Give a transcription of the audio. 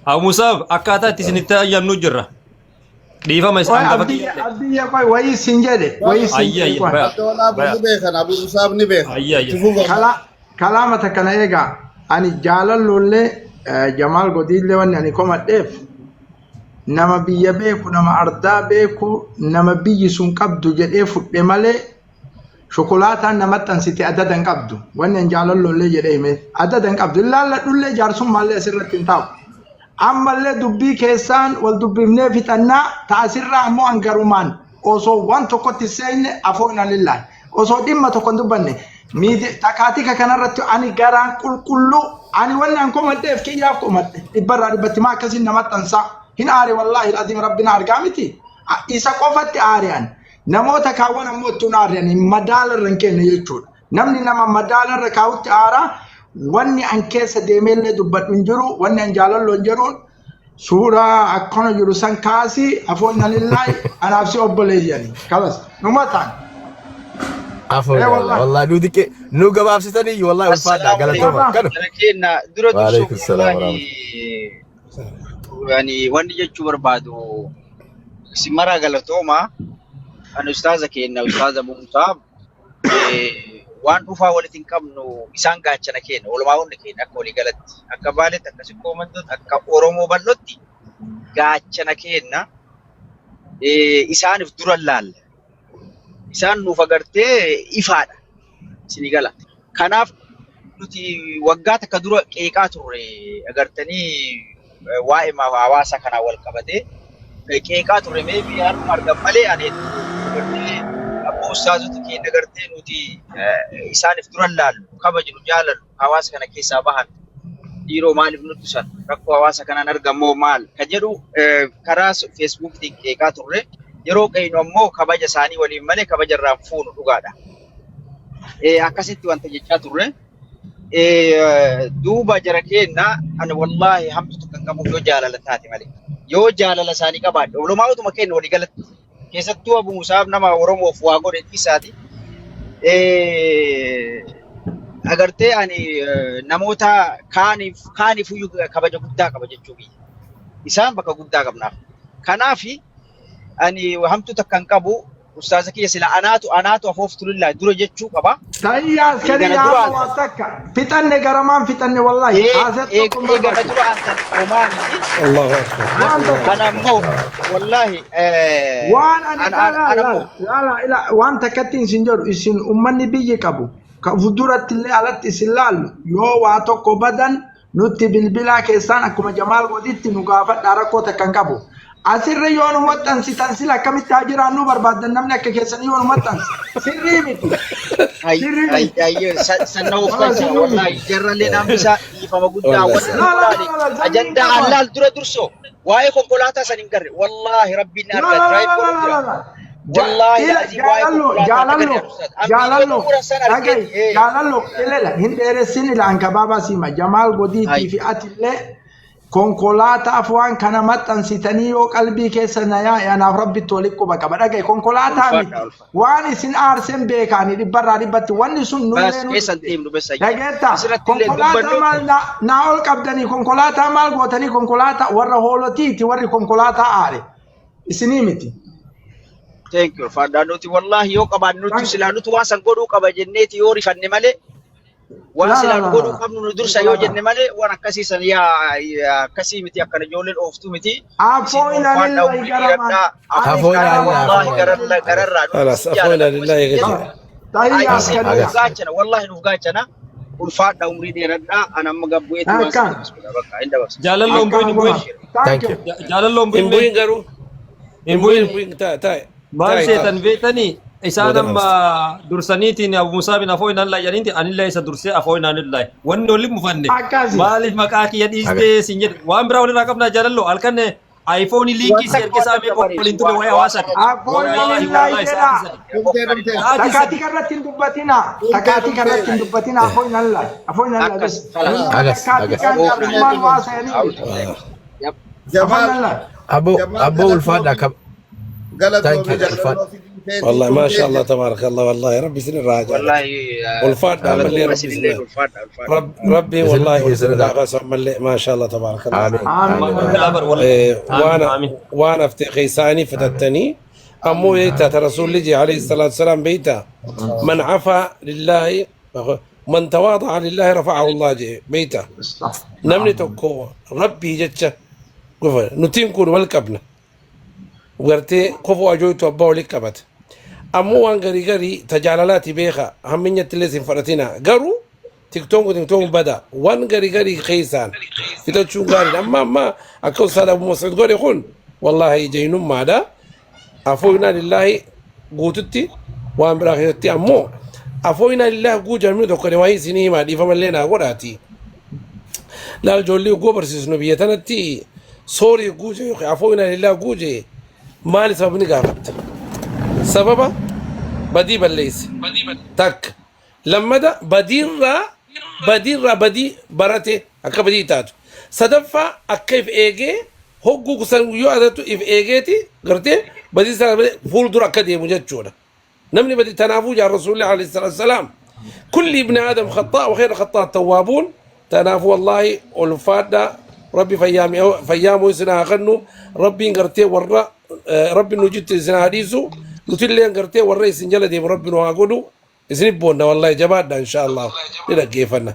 أو مصاب أكاتات سنتا يمنو جرة ديفا ما يسمع أبدي يا كوي ويس سنجده ويس أي أبو نبيه أبو مصاب نبيه كلامك كان إيجا أنا جالل لولي جمال قديد لواني أنا كوم الدف نما بيا بيكو نما أردا بيكو نما بيجي سون قبضو جدي فوت مالي شوكولاته نما تنسيتي أددا قبضو واني جالل لولي جدي مي أددا قبضو لا لولي جارسون مالي سرت تنتاو أما اللي دبي كيسان والدبي مني في تنا تأثير رحمو أنكرومان أوسو وان تكوت السين أفونا لله أوسو ديما تكون دبني ميد تكاتيك كان رتو أني جاران كله أني ولا أنكم الدف كي يافكم البرة بتما كسين نما تنسى هنا أري والله العظيم ربنا أرجعتي إذا قفت أريان نموت كأونا موت ناريان مدال الرنكين يجود نمني نما مدال الركاوت أرا واني أنكيس ديميل دبت نجرو واني أنجالل لنجرون سورة أكون جلوسان كاسي أفونا لله أنا أفسي أبولي يعني خلاص نمتان عفوا والله نودك نو قباب ستاني والله وفادا قالتهم كانوا لكن درو وعليكم السلام ورحمة يعني واني جتشو بربادو سمرا قالتهما أنا أستاذك إن أستاذ أبو مصاب waan dhufaa walitti hin qabnu isaan gaachana keenya walumaa hundi keenya akka walii galatti akka baaletti akka sikkoo mandooti akka oromoo bal'ootti gaachana keenya isaaniif dura laalla isaan nuuf agartee ifaadha isinii gala kanaaf nuti waggaa takka dura qeeqaa turre agartanii waa'ee hawaasa kanaa wal qabatee qeeqaa turre meebii harma argan malee aneetu agartee أبو أستاذ تكين نقرتين ودي إنسان يفترن لال كبجنو جالن حواس كنا كيسا بحن ديرو مال بنتوسن ركوا حواس كنا نرجع مو مال كجرو كراس فيسبوك تيجي كاتورة يرو كينو مو كبج ساني ولي ملء كبج رافون رجادا أكاسيت وان تيجي كاتورة دوبا جركينا أنا والله هم تتكلم مو جالة لثاتي ملء يو جالة لساني كبار ولو ما هو تمكين ولي قالت keessattuu Abu Musaab nama Oromoof waa godhe isaati agartee ani namoota kaaniif kabaja guddaa qaba jechuudha isaan bakka guddaa qabnaaf kanaaf ani hamtu takkan qabu ustaaza kiyya sila anaatu afooftu lillahi dura jechuu qaba tayyaas kadi yaa wasakka fitanne garamaan fitanne wallahi haasattukum barbaadu dura antan omaani Allahu akbar kana mo wallahi waan ana ila waan takattiin sinjodu isin ummanni biyyi qabu ka fuduratti illee alatti isin laallu yoo waa tokko badan nutti bilbilaa keessaan akkuma Jamaal goditti nu gaafadha rakkoo takkan qabu asirra yoonu maxxan sitan sila kamitti hajiraan nu barbaadan namni akka keessan yoonu maxxan sirrii miti ayyo sanna uffacha wallahi jarralee naambisa ifama guddaa wallahi ajanda halal dura durso waa'ee konkolaataa san hin garre wallahi rabbiin arga drive godhu wallahi jaalallo ilela hin dheeressin ila anka baabaa sima Jamaal godiitii fi atillee konkolaataa afwaan kana maxxansitanii yoo qalbii keessa na yaa'anaaf rabbitti walitti quba qaba dhagaye konkolaataa miti waan isin aarsen beekaanii dhibbarraa dhibbatti wanni sun dhageetta konkolaataa maal naa ol qabdanii konkolaataa maal gootanii konkolaataa warra hoolotiiti warri konkolaataa aare isinii miti. Thank you Fadda nuti wallahi yoo qabaannutti silaa nuti waan san godhuu qaba jenneeti yoo rifanne malee waan silaa godhuu qabnu nu dursa yoo jenne malee waan akkasiisan yaa akkasii miti akkana ijoolleen ooftu miti afooina lillahi gararraa afooina lillahi gaachana wallahi nuuf gaachana ulfaadha umrii dheeradhaa ana amma gabbu'eetti waan bakka inda baksa jaalalloon bu'in garuu hin bu'in maal seetan beektanii isaan amma dursaniitiin Abu Musaabin afooyin Allah jedhaniiti anillee isa dursee afooyin anillee wanni waliin mufanne maaliif maqaa kiyya dhiistee sin jedhe waan biraa walirraa qabnaa jaalallo halkan iPhone linkii si erge saamee waliin ture wayii hawaasa takaatii kanarratti hin dubbatina afooyin Allah Abbo ulfaadha qaba. Thank you. والله ما شاء الله تبارك الله والله ربي سن الراجع والله والفات عمل لي ربي الليل سن والفاتحة ربي والله عمل لي ما شاء الله تبارك الله آمين وانا خيساني فتتني امو بيتا رسول الله عليه الصلاه والسلام بيتا من عفا لله من تواضع لله رفعه الله بيتا نمني توكو ربي جتشا نتين كون والكبنا وقرتي كفو اجويتو ابو لكبت امو وان غري تجالالاتي بيخا همنية تلسين فرتنا غرو تيك توك بدا وان غري خيسان في تشون غاري اما ما اكو صار ابو مسعود غوري يقول والله جينم ما دا عفونا لله قوتتي وان براخيتي امو عفونا لله قو جميل دوكري واي سيني ما دي فملينا غوراتي لا الجولي غوبر سيسنو بيتنتي سوري قوجي عفونا لله قوجي مالي سبب نقافت سببا بدي بليس تك لما دا بدي براتي اكا بدي تاتو صدفة اكيف ايجي هوغو كسان يو ادتو اف ايجيتي غرتي بدي سال فول دور اكا دي مجتشونا نمني بدي تنافو جاء الرسول الله عليه الصلاة والسلام كل ابن ادم خطاء وخير خطاء التوابون تنافو والله والفادا ربي فيامو سنا غنو ربي غرتي ورا ربي نجيت سنا حديثو نتلي غرتي ورا سنجل دي ربي نو اقولو اسنبونا والله جبادنا ان شاء الله نلقي فنا